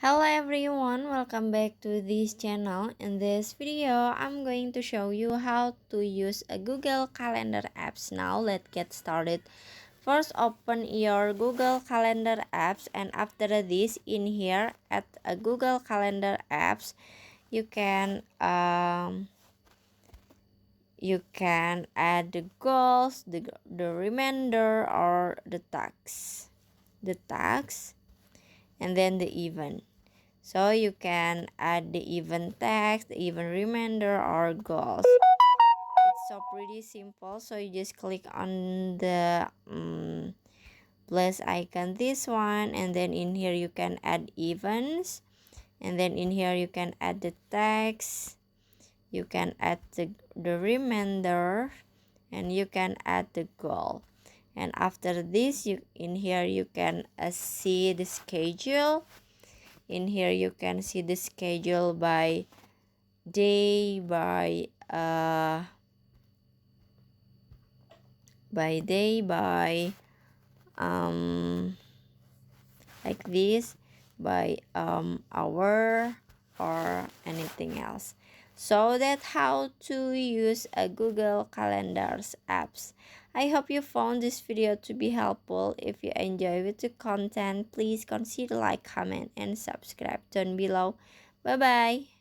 Hello everyone, welcome back to this channel. In this video, I'm going to show you how to use a Google Calendar apps. Now let's get started. First, open your Google Calendar apps, and after this, in here at a Google Calendar apps, you can add the goals, the reminder, or the tags, and then the event. So you can add the event text, the event reminder, or goals. It's so pretty simple. So you just click on the plus icon, this one, and then in here you can add events, and then in here you can add the text, you can add the reminder, and you can add the goal. And after this, in here you can see the schedule. In here you can see the schedule by day, by day, by like this, by hour, or anything else. So that's how to use a Google Calendars apps. I hope you found this video to be helpful. If you enjoy the content, please consider like, comment, and subscribe down below. Bye bye.